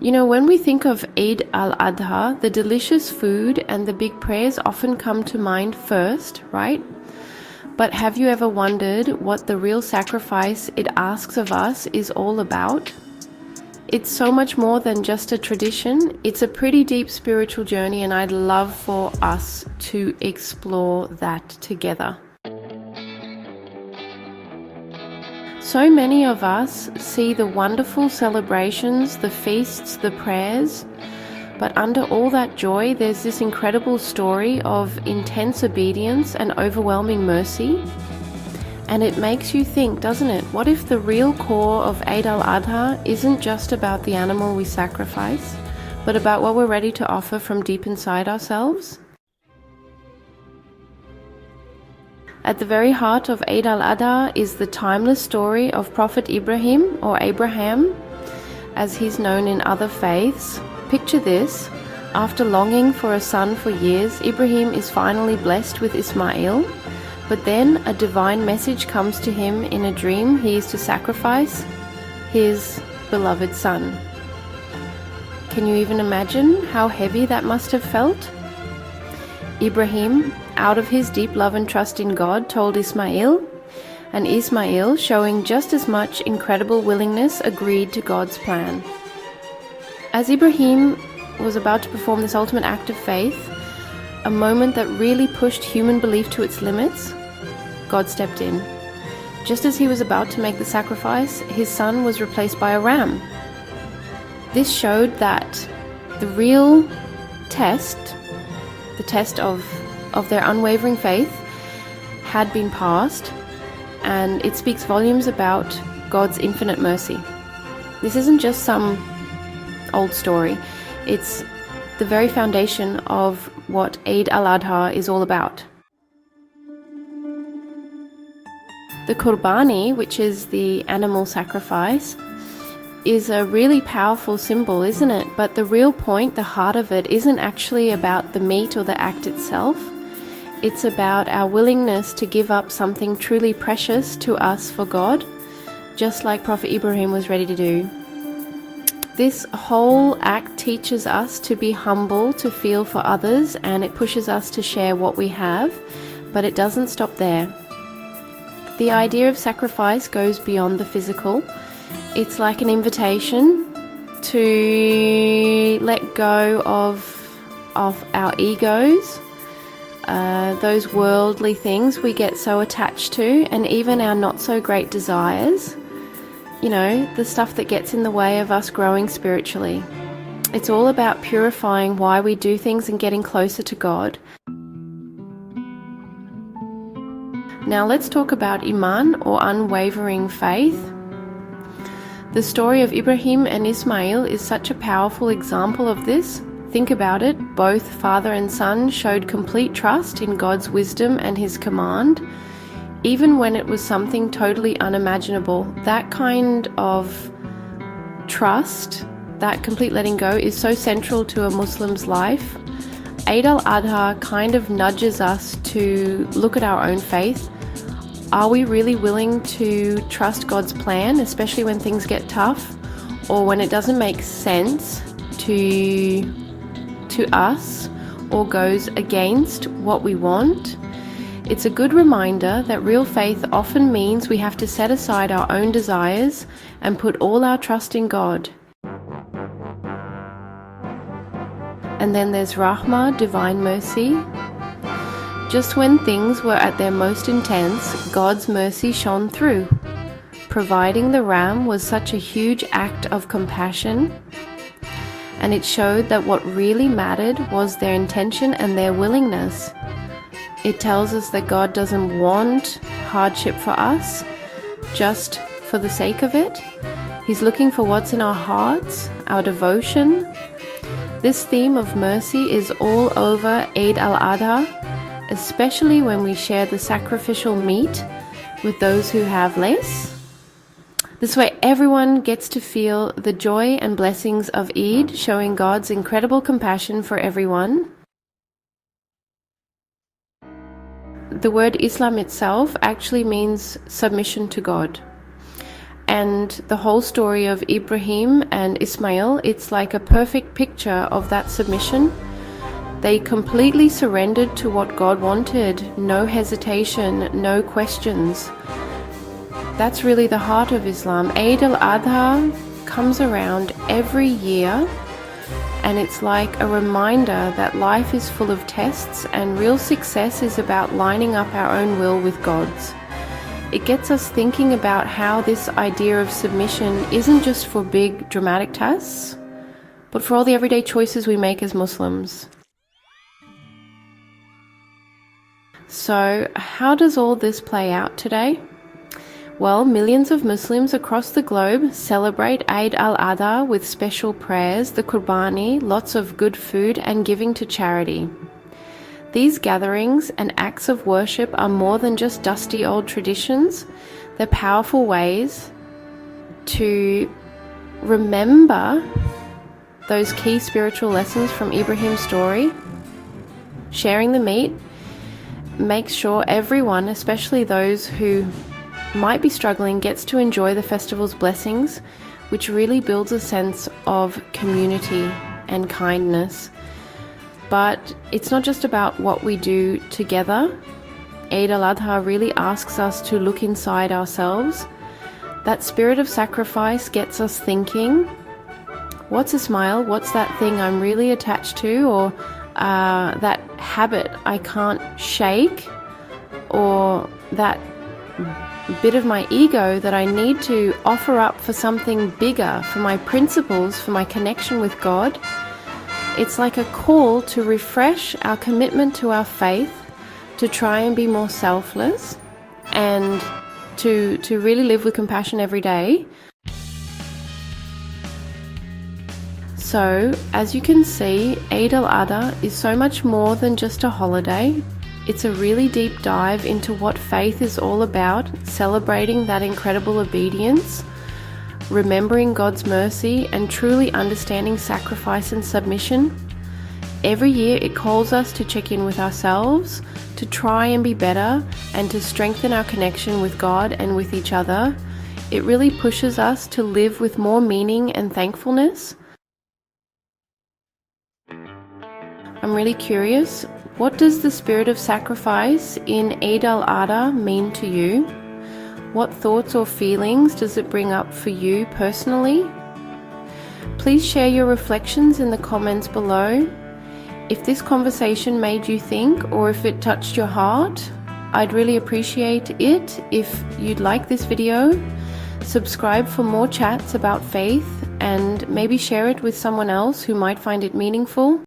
You know, when we think of Eid al-Adha, the delicious food and the big prayers often come to mind first, right? But have you ever wondered what the real sacrifice it asks of us is all about? It's so much more than just a tradition. It's a pretty deep spiritual journey, and I'd love for us to explore that together. So many of us see the wonderful celebrations, the feasts, the prayers, but under all that joy, there's this incredible story of intense obedience and overwhelming mercy. And it makes you think, doesn't it? What if the real core of Eid al-Adha isn't just about the animal we sacrifice, but about what we're ready to offer from deep inside ourselves? At the very heart of Eid al-Adha is the timeless story of Prophet Ibrahim, or Abraham, as he's known in other faiths. Picture this: after longing for a son for years, Ibrahim is finally blessed with Ismail, but then a divine message comes to him in a dream. He is to sacrifice his beloved son. Can you even imagine how heavy that must have felt? Ibrahim, out of his deep love and trust in God, told Ismail, and Ismail, showing just as much incredible willingness, agreed to God's plan. As Ibrahim was about to perform this ultimate act of faith, a moment that really pushed human belief to its limits, God stepped in. Just as he was about to make the sacrifice, his son was replaced by a ram. This showed that the real test, the test of their unwavering faith, had been passed, and it speaks volumes about God's infinite mercy. This isn't just some old story. It's the very foundation of what Eid al-Adha is all about. The Qurbani, which is the animal sacrifice, is a really powerful symbol, isn't it? But the real point, the heart of it, isn't actually about the meat or the act itself. It's about our willingness to give up something truly precious to us for God, just like Prophet Ibrahim was ready to do. This whole act teaches us to be humble, to feel for others, and it pushes us to share what we have, but it doesn't stop there. The idea of sacrifice goes beyond the physical. It's like an invitation to let go of our egos, those worldly things we get so attached to, and even our not so great desires, you know, the stuff that gets in the way of us growing spiritually. It's all about purifying why we do things and getting closer to God. Now let's talk about Iman, or unwavering faith. The story of Ibrahim and Ismail is such a powerful example of this. Think about it. Both father and son showed complete trust in God's wisdom and his command, even when it was something totally unimaginable. That kind of trust, that complete letting go, is so central to a Muslim's life. Eid al-Adha kind of nudges us to look at our own faith. Are we really willing to trust God's plan, especially when things get tough, or when it doesn't make sense to us, or goes against what we want? It's a good reminder that real faith often means we have to set aside our own desires and put all our trust in God. And then there's Rahmah, divine mercy. Just when things were at their most intense, God's mercy shone through. Providing the ram was such a huge act of compassion, and it showed that what really mattered was their intention and their willingness. It tells us that God doesn't want hardship for us just for the sake of it. He's looking for what's in our hearts, our devotion. This theme of mercy is all over Eid al-Adha, especially when we share the sacrificial meat with those who have less. This way everyone gets to feel the joy and blessings of Eid, showing God's incredible compassion for everyone. The word Islam itself actually means submission to God. And the whole story of Ibrahim and Ismail, it's like a perfect picture of that submission. They completely surrendered to what God wanted, no hesitation, no questions. That's really the heart of Islam. Eid al-Adha comes around every year, and it's like a reminder that life is full of tests and real success is about lining up our own will with God's. It gets us thinking about how this idea of submission isn't just for big dramatic tasks, but for all the everyday choices we make as Muslims. So, how does all this play out today? Well, millions of Muslims across the globe celebrate Eid al-Adha with special prayers, the Qurbani, lots of good food, and giving to charity. These gatherings and acts of worship are more than just dusty old traditions. They're powerful ways to remember those key spiritual lessons from Ibrahim's story. Sharing the meat makes sure everyone, especially those who might be struggling, gets to enjoy the festival's blessings, which really builds a sense of community and kindness. But it's not just about what we do together. Eid al-Adha really asks us to look inside ourselves. That spirit of sacrifice gets us thinking, what's a smile? What's that thing I'm really attached to? Or that habit I can't shake? Or that bit of my ego that I need to offer up for something bigger, for my principles, for my connection with God. It's like a call to refresh our commitment to our faith, to try and be more selfless, and to really live with compassion every day. So, as you can see, Eid al-Adha is so much more than just a holiday. It's a really deep dive into what faith is all about, celebrating that incredible obedience, remembering God's mercy, and truly understanding sacrifice and submission. Every year it calls us to check in with ourselves, to try and be better, and to strengthen our connection with God and with each other. It really pushes us to live with more meaning and thankfulness. I'm really curious, what does the spirit of sacrifice in Eid al-Adha mean to you? What thoughts or feelings does it bring up for you personally? Please share your reflections in the comments below. If this conversation made you think, or if it touched your heart, I'd really appreciate it if you'd like this video, subscribe for more chats about faith, and maybe share it with someone else who might find it meaningful.